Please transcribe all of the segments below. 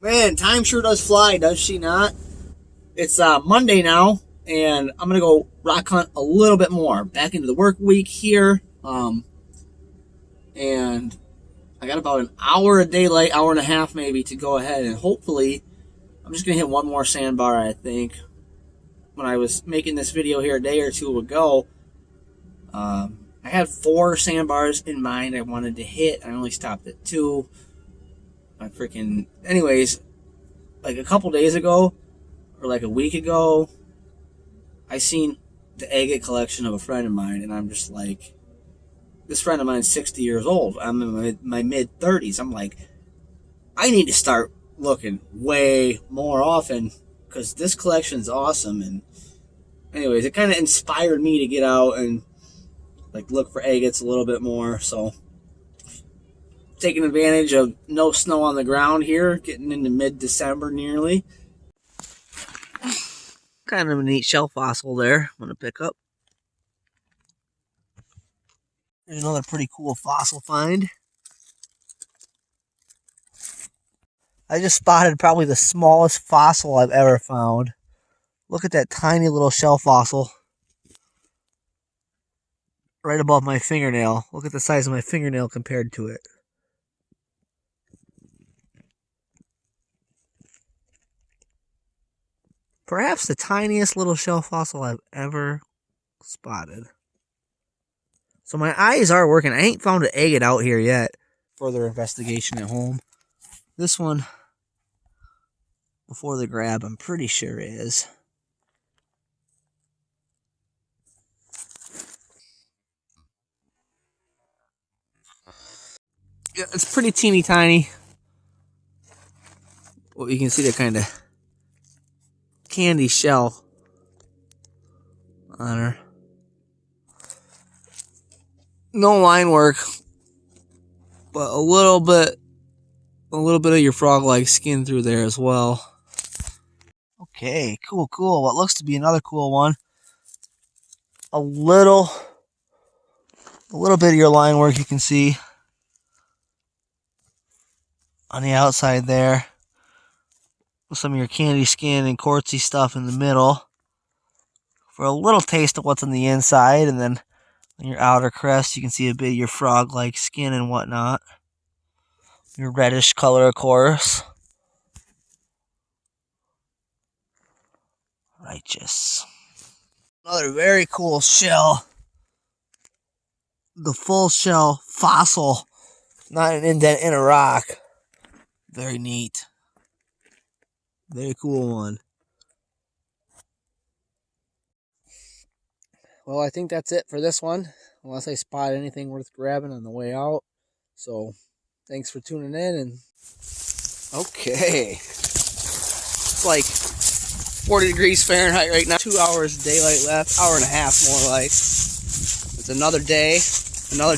Man, time sure does fly, does she not? It's Monday now, and I'm gonna go rock hunt a little bit more. Back into the work week here, and I got about an hour of daylight, hour and a half maybe, to go ahead and hopefully I'm just gonna hit one more sandbar. I think when I was making this video here a day or two ago, I had 4 sandbars in mind I wanted to hit. I only stopped at 2. Anyways, like a couple days ago or like a week ago, I seen the agate collection of a friend of mine, and I'm just like, this friend of mine's 60 years old. I'm in my mid 30s. I'm like, I need to start looking way more often because this collection's awesome. And anyways, it kind of inspired me to get out and like look for agates a little bit more. So taking advantage of no snow on the ground here, getting into mid-December nearly. Kind of a neat shell fossil there I'm going to pick up. There's another pretty cool fossil find. I just spotted probably the smallest fossil I've ever found. Look at that tiny little shell fossil. Right above my fingernail. Look at the size of my fingernail compared to it. Perhaps the tiniest little shell fossil I've ever spotted. So my eyes are working. I ain't found an agate out here yet. Further investigation at home. This one, before the grab, I'm pretty sure is. Yeah, it's pretty teeny tiny. Well, you can see the kind of candy shell on her. No line work, but a little bit of your frog-like skin through there as well. Okay, cool. What looks to be another cool one. A little bit of your line work you can see on the outside there, with some of your candy skin and quartzy stuff in the middle, for a little taste of what's on the inside, and then on your outer crest you can see a bit of your frog-like skin and whatnot. Your reddish color, of course. Righteous. Another very cool shell. The full shell fossil, not an indent in a rock. Very neat. Very cool one. Well, I think that's it for this one, unless I spot anything worth grabbing on the way out. So, thanks for tuning in. And okay, it's like 40 degrees Fahrenheit right now. 2 hours of daylight left, hour and a half more like. It's another day, another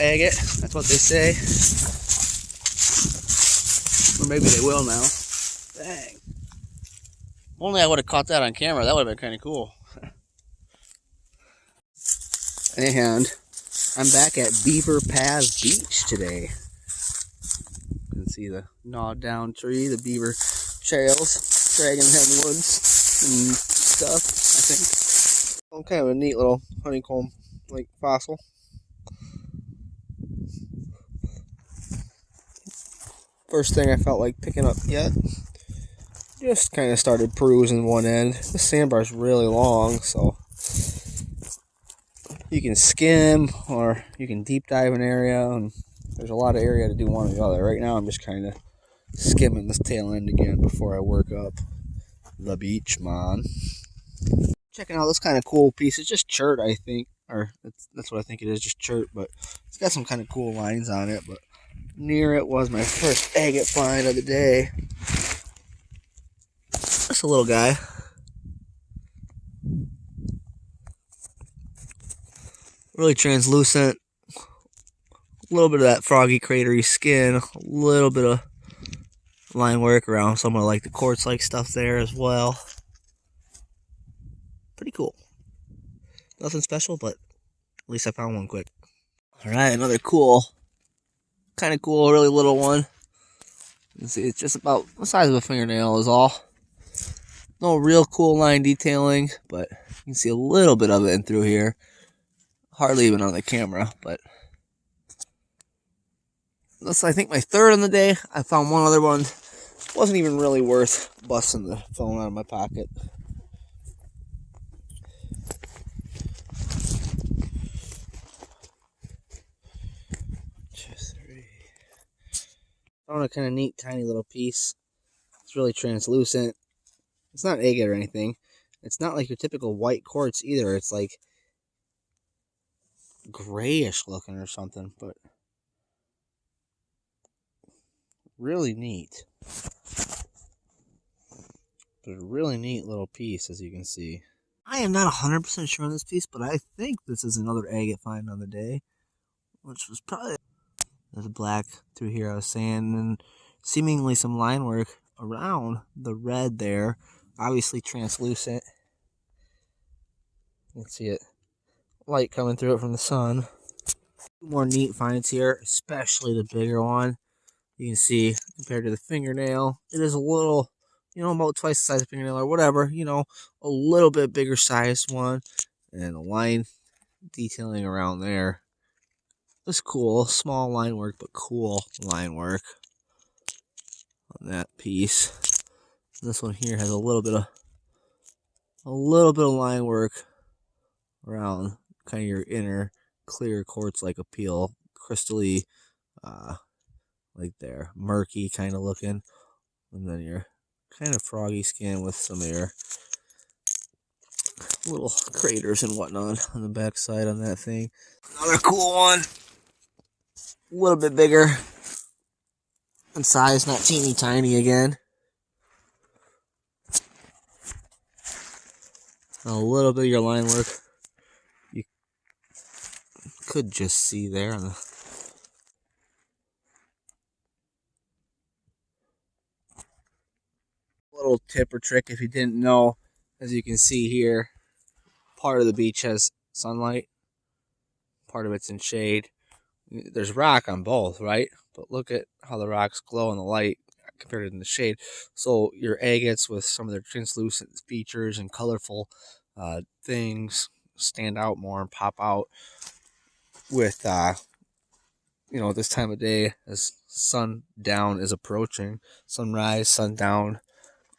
agate. That's what they say. Or maybe they will now. Dang. Only I would have caught that on camera. That would have been kind of cool. And I'm back at Beaver Paths Beach today. You can see the gnawed down tree, the beaver trails, dragging them woods and stuff, I think. Well, kind of a neat little honeycomb like fossil. First thing I felt like picking up yet. Just kind of started perusing one end. The sandbar's really long, so you can skim or you can deep dive an area, and there's a lot of area to do one or the other. Right now I'm just kind of skimming this tail end again before I work up the beach, man. Checking out this kind of cool piece. It's just chert, I think, or that's what I think it is, just chert, but it's got some kind of cool lines on it. But near it was my first agate find of the day. Just a little guy. Really translucent. A little bit of that froggy cratery skin. A little bit of line work around some of like the quartz-like stuff there as well. Pretty cool. Nothing special, but at least I found one quick. Alright, another cool, kind of cool, really little one. You can see it's just about the size of a fingernail is all. No real cool line detailing, but you can see a little bit of it in through here. Hardly even on the camera, but that's, I think, my third on the day. I found one other one. Wasn't even really worth busting the phone out of my pocket. Just three. Found a kind of neat, tiny little piece. It's really translucent. It's not agate or anything. It's not like your typical white quartz either. It's like grayish looking or something, but really neat. But a really neat little piece, as you can see. I am not 100% sure on this piece, but I think this is another agate find on the day, which was probably... There's black through here, I was saying, and seemingly some line work around the red there. Obviously translucent. You can see it. Light coming through it from the sun. Two more neat finds here, especially the bigger one. You can see, compared to the fingernail, it is a little, about twice the size of fingernail or whatever, a little bit bigger sized one. And the line detailing around there is cool. Small line work, but cool line work on that piece. This one here has a little bit of line work around kind of your inner clear quartz-like appeal, crystally, like there, murky kind of looking, and then your kind of froggy skin with some of your little craters and whatnot on the back side on that thing. Another cool one, a little bit bigger in size, not teeny tiny again. A little bit of your line work you could just see there on the little tip or trick if you didn't know. As you can see here, part of the beach has sunlight, part of it's in shade. There's rock on both, right? But look at how the rocks glow in the light compared to in the shade. So your agates with some of their translucent features and colorful things stand out more and pop out with this time of day as sundown is approaching. Sunrise, sundown,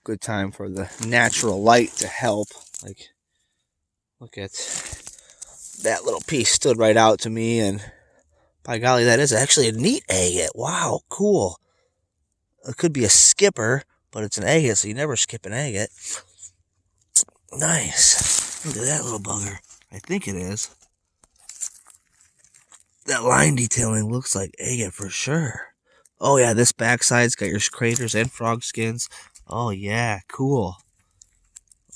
good time for the natural light to help. Like, look at that little piece, stood right out to me, and by golly, that is actually a neat agate. Wow, cool. It could be a skipper, but it's an agate, so you never skip an agate. Nice. Look at that little bugger. I think it is. That line detailing looks like agate for sure. Oh yeah, this backside's got your craters and frog skins. Oh yeah, cool.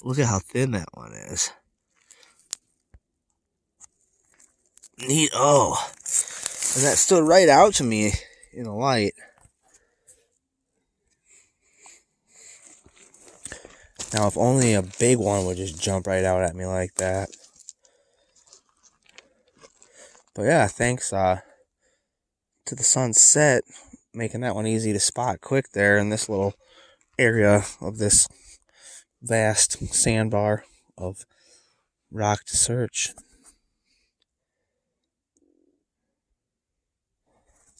Look at how thin that one is. Neat. Oh. And that stood right out to me in the light. Now, if only a big one would just jump right out at me like that. But yeah, thanks to the sunset, making that one easy to spot quick there in this little area of this vast sandbar of rock to search.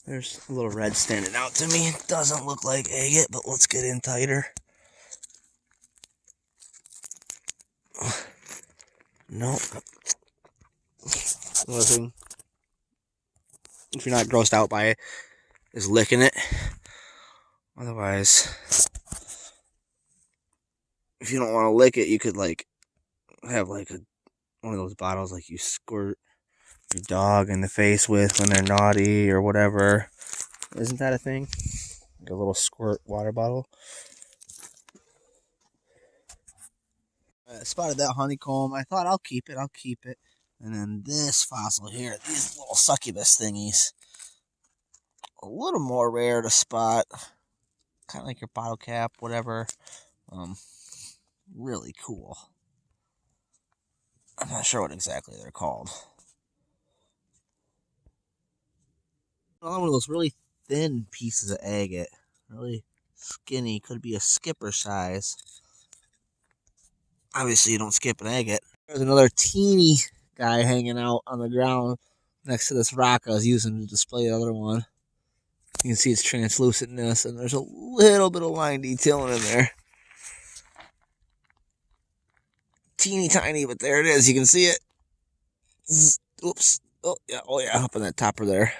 There's a little red standing out to me. It doesn't look like agate, but let's get in tighter. Nope. Another thing, if you're not grossed out by it, is licking it. Otherwise, if you don't want to lick it, you could have one of those bottles like you squirt your dog in the face with when they're naughty or whatever. Isn't that a thing? Like a little squirt water bottle. I spotted that honeycomb. I thought I'll keep it. And then this fossil here, these little succubus thingies. A little more rare to spot. Kind of like your bottle cap, whatever. Really cool. I'm not sure what exactly they're called. Another one of those really thin pieces of agate. Really Skinny, could be a skipper size. Obviously, you don't skip an agate. There's another teeny guy hanging out on the ground next to this rock I was using to display the other one. You can see its translucentness, and there's a little bit of line detailing in there. Teeny tiny, but there it is. You can see it. Oops. Oh yeah, up in that topper there.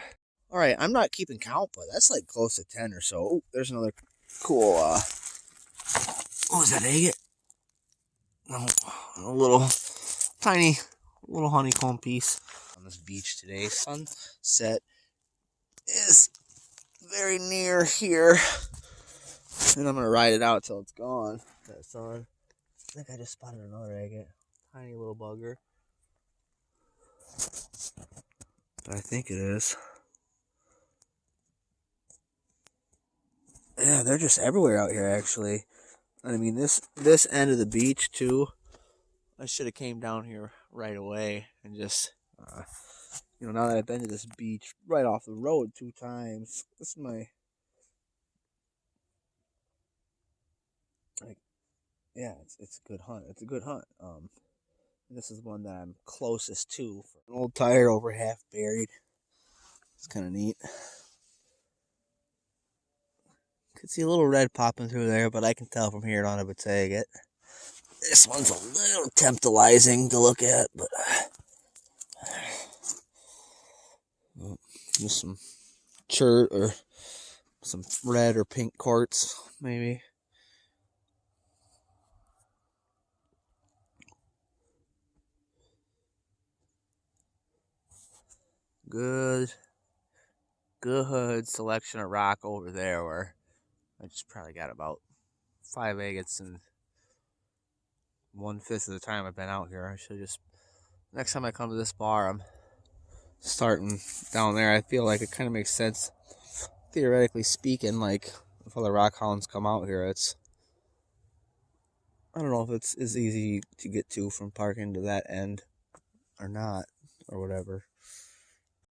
All right, I'm not keeping count, but that's like close to 10 or so. Oh, there's another cool, what was that, agate? No, a little tiny little honeycomb piece. On this beach today, sunset is very near here, and I'm gonna ride it out till it's gone. That sun. I think I just spotted another agate. Tiny little bugger. But I think it is. Yeah, they're just everywhere out here, actually. I mean, this end of the beach too. I should have came down here right away and just, now that I've been to this beach right off the road 2 times, this is my, like, yeah, it's a good hunt. It's a good hunt. This is one that I'm closest to. An old tire over half buried. It's kind of neat. Could see a little red popping through there, but I can tell from here on if it's agate. This one's a little tantalizing to look at, but just some chert or some red or pink quartz, maybe. Good selection of rock over there where I just probably got about 5 agates in 1/5 of the time I've been out here. I should just, next time I come to this bar, I'm starting down there. I feel like it kind of makes sense, theoretically speaking, like if other rockhounds come out here, I don't know if it's as easy to get to from parking to that end or not, or whatever.